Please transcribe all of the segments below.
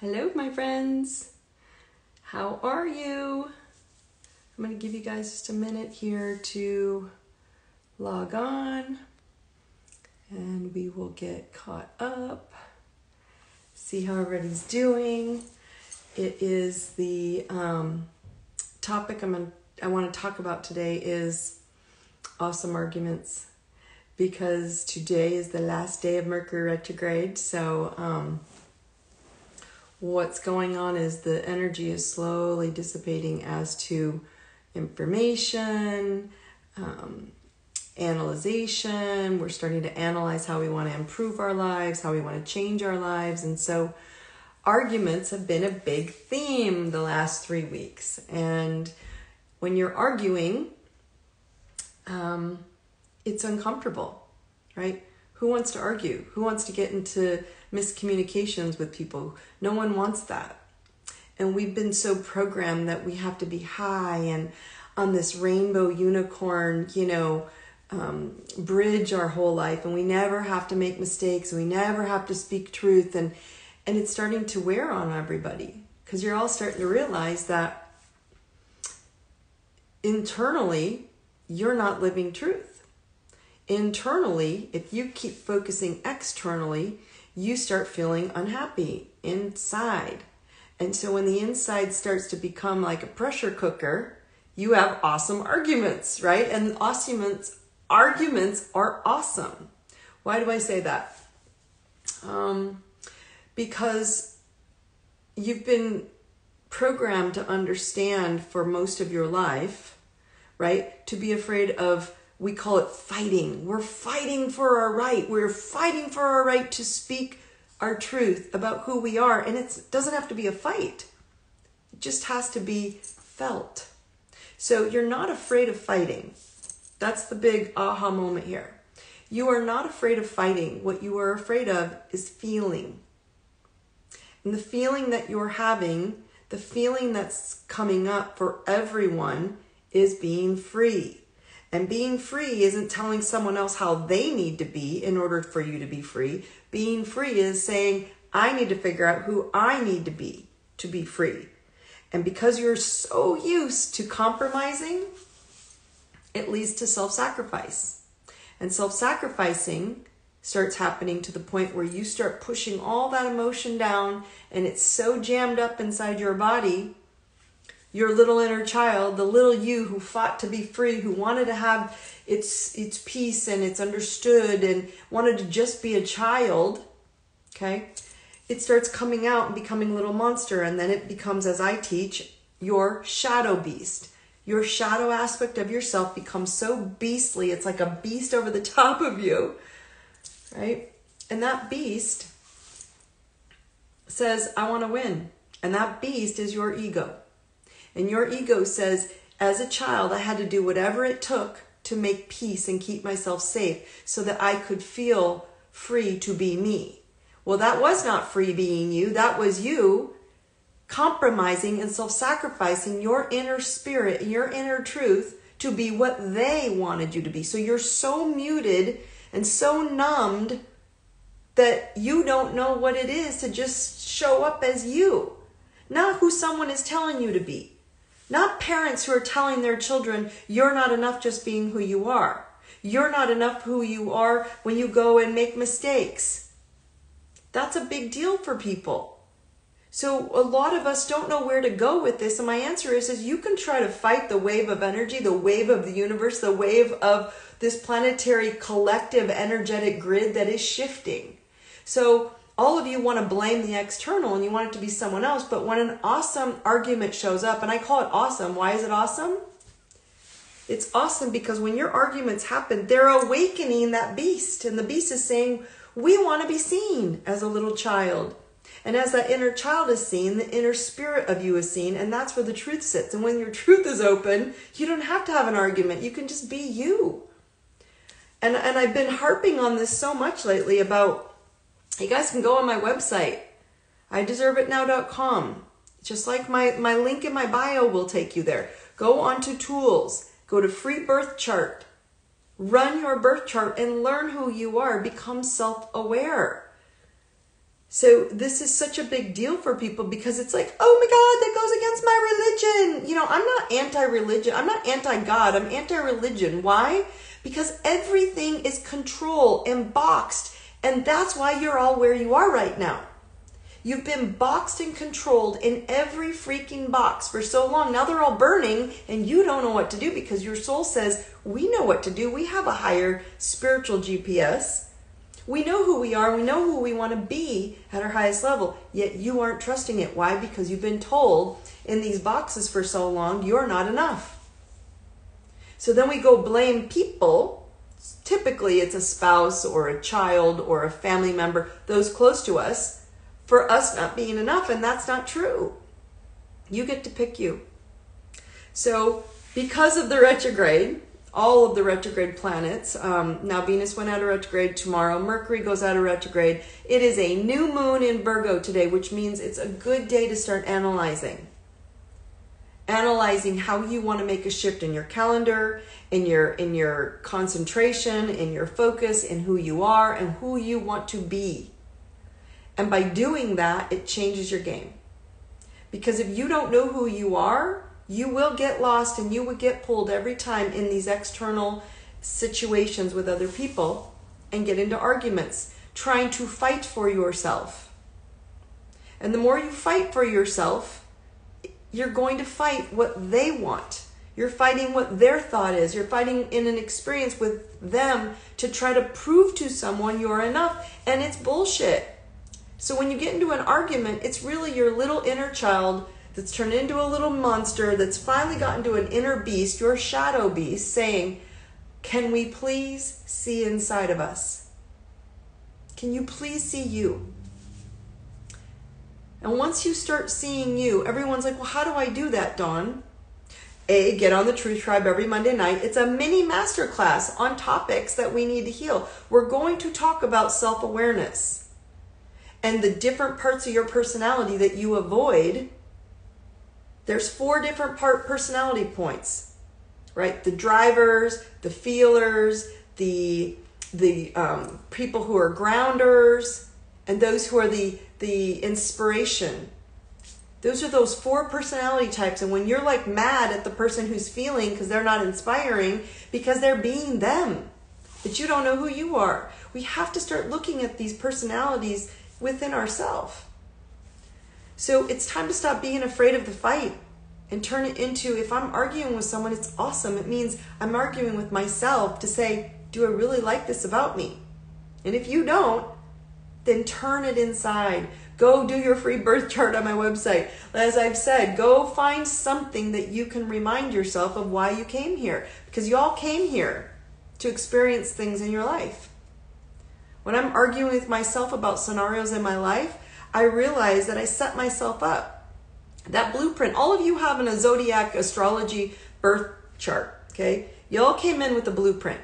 Hello, my friends. How are you? I'm going to give you guys just a minute here to log on and we will get caught up, see how everybody's doing. It is the topic I want to talk about today is awesome arguments, because today is the last day of Mercury retrograde. So what's going on is the energy is slowly dissipating as to information, analyzation. We're starting to analyze how we want to improve our lives, how we want to change our lives. And so arguments have been a big theme the last 3 weeks. And when you're arguing, it's uncomfortable, right? Who wants to argue? Who wants to get into miscommunications with people? No one wants that. And we've been so programmed that we have to be high and on this rainbow unicorn, bridge our whole life. And we never have to make mistakes. We never have to speak truth. And it's starting to wear on everybody, because you're all starting to realize that internally, you're not living truth. Internally, if you keep focusing externally, you start feeling unhappy inside. And so when the inside starts to become like a pressure cooker, you have awesome arguments, right? And arguments are awesome. Why do I say that? Because you've been programmed to understand for most of your life, right? To be afraid of, we call it fighting. We're fighting for our right. We're fighting for our right to speak our truth about who we are. And it doesn't have to be a fight. It just has to be felt. So you're not afraid of fighting. That's the big aha moment here. You are not afraid of fighting. What you are afraid of is feeling. And the feeling that you're having, the feeling that's coming up for everyone, is being free. And being free isn't telling someone else how they need to be in order for you to be free. Being free is saying, I need to figure out who I need to be free. And because you're so used to compromising, it leads to self-sacrifice. And self-sacrificing starts happening to the point where you start pushing all that emotion down, and it's so jammed up inside your body. Your little inner child, the little you who fought to be free, who wanted to have its peace and it's understood and wanted to just be a child, okay? It starts coming out and becoming a little monster, and then it becomes, as I teach, your shadow beast. Your shadow aspect of yourself becomes so beastly, it's like a beast over the top of you, right? And that beast says, I want to win. And that beast is your ego. And your ego says, as a child, I had to do whatever it took to make peace and keep myself safe so that I could feel free to be me. Well, that was not free being you. That was you compromising and self-sacrificing your inner spirit, your inner truth, to be what they wanted you to be. So you're so muted and so numbed that you don't know what it is to just show up as you, not who someone is telling you to be. Not parents who are telling their children, you're not enough just being who you are. You're not enough who you are when you go and make mistakes. That's a big deal for people. So a lot of us don't know where to go with this. And my answer is you can try to fight the wave of energy, the wave of the universe, the wave of this planetary collective energetic grid that is shifting. So all of you want to blame the external and you want it to be someone else. But when an awesome argument shows up, and I call it awesome. Why is it awesome? It's awesome because when your arguments happen, they're awakening that beast. And the beast is saying, we want to be seen as a little child. And as that inner child is seen, the inner spirit of you is seen. And that's where the truth sits. And when your truth is open, you don't have to have an argument. You can just be you. And I've been harping on this so much lately about, you guys can go on my website, IDeserveItNow.com. Just like my link in my bio will take you there. Go on to tools, go to free birth chart, run your birth chart and learn who you are, become self-aware. So this is such a big deal for people because it's like, oh my God, that goes against my religion. You know, I'm not anti-religion. I'm not anti-God. I'm anti-religion. Why? Because everything is controlled and boxed. And that's why you're all where you are right now. You've been boxed and controlled in every freaking box for so long. Now they're all burning and you don't know what to do because your soul says, we know what to do. We have a higher spiritual GPS. We know who we are. We know who we want to be at our highest level. Yet you aren't trusting it. Why? Because you've been told in these boxes for so long, you're not enough. So then we go blame people. Typically it's a spouse or a child or a family member, those close to us, for us not being enough. And that's not true. You get to pick you. So because of the retrograde, all of the retrograde planets, now Venus went out of retrograde tomorrow, Mercury goes out of retrograde. It is a new moon in Virgo today, which means it's a good day to start analyzing how you want to make a shift in your calendar, in your concentration, in your focus, in who you are and who you want to be. And by doing that, it changes your game. Because if you don't know who you are, you will get lost and you will get pulled every time in these external situations with other people and get into arguments, trying to fight for yourself. And the more you fight for yourself, you're going to fight what they want. You're fighting what their thought is. You're fighting in an experience with them to try to prove to someone you're enough. And it's bullshit. So when you get into an argument, it's really your little inner child that's turned into a little monster that's finally gotten to an inner beast, your shadow beast, saying, can we please see inside of us? Can you please see you? And once you start seeing you, everyone's like, well, how do I do that, Dawn? Get on the Truth Tribe every Monday night. It's a mini masterclass on topics that we need to heal. We're going to talk about self-awareness and the different parts of your personality that you avoid. There's 4 different personality points, right? The drivers, the feelers, the people who are grounders, and those who are the inspiration. Those are those 4 personality types. And when you're like mad at the person who's feeling because they're not inspiring, because they're being them, but you don't know who you are. We have to start looking at these personalities within ourselves. So it's time to stop being afraid of the fight and turn it into, if I'm arguing with someone, it's awesome. It means I'm arguing with myself to say, do I really like this about me? And if you don't, then turn it inside. Go do your free birth chart on my website. As I've said, go find something that you can remind yourself of why you came here. Because you all came here to experience things in your life. When I'm arguing with myself about scenarios in my life, I realize that I set myself up. That blueprint, all of you have in a zodiac astrology birth chart, okay? You all came in with a blueprint.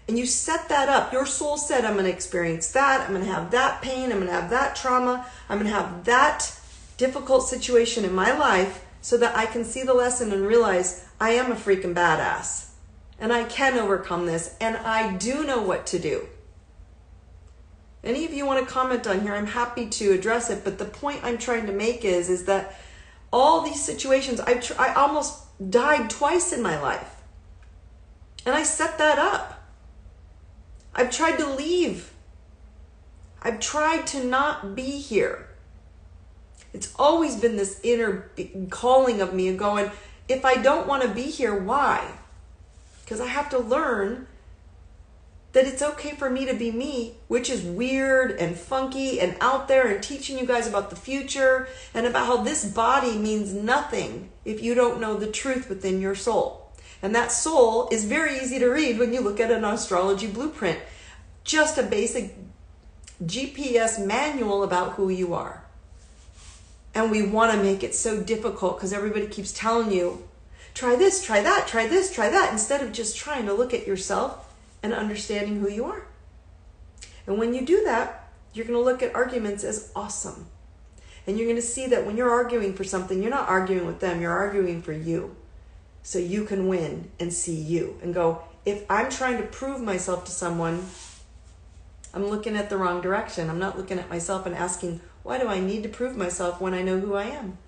And you set that up. Your soul said, I'm going to experience that. I'm going to have that pain. I'm going to have that trauma. I'm going to have that difficult situation in my life so that I can see the lesson and realize I am a freaking badass. And I can overcome this. And I do know what to do. Any of you want to comment on here, I'm happy to address it. But the point I'm trying to make is that all these situations, I almost died twice in my life. And I set that up. I've tried to leave. I've tried to not be here. It's always been this inner calling of me and going, if I don't want to be here, why? Because I have to learn that it's okay for me to be me, which is weird and funky and out there, and teaching you guys about the future and about how this body means nothing if you don't know the truth within your soul. And that soul is very easy to read when you look at an astrology blueprint. Just a basic GPS manual about who you are. And we want to make it so difficult because everybody keeps telling you, try this, try that, try this, try that, instead of just trying to look at yourself and understanding who you are. And when you do that, you're going to look at arguments as awesome. And you're going to see that when you're arguing for something, you're not arguing with them, you're arguing for you. So you can win and see you and go, if I'm trying to prove myself to someone, I'm looking at the wrong direction. I'm not looking at myself and asking, why do I need to prove myself when I know who I am?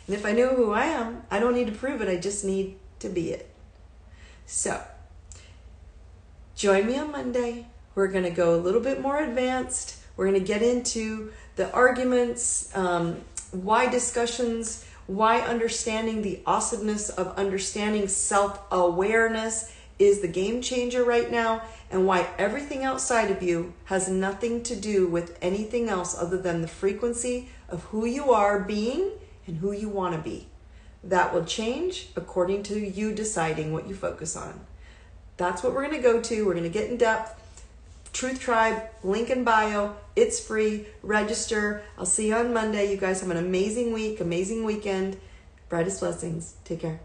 And if I know who I am, I don't need to prove it. I just need to be it. So, join me on Monday. We're going to go a little bit more advanced. We're going to get into the arguments, why discussions, why understanding the awesomeness of understanding self-awareness is the game changer right now, and why everything outside of you has nothing to do with anything else other than the frequency of who you are being and who you want to be. That will change according to you deciding what you focus on. That's what we're going to go to. We're going to get in depth. Truth Tribe, link in bio. It's free. Register. I'll see you on Monday. You guys have an amazing week, amazing weekend. Brightest blessings. Take care.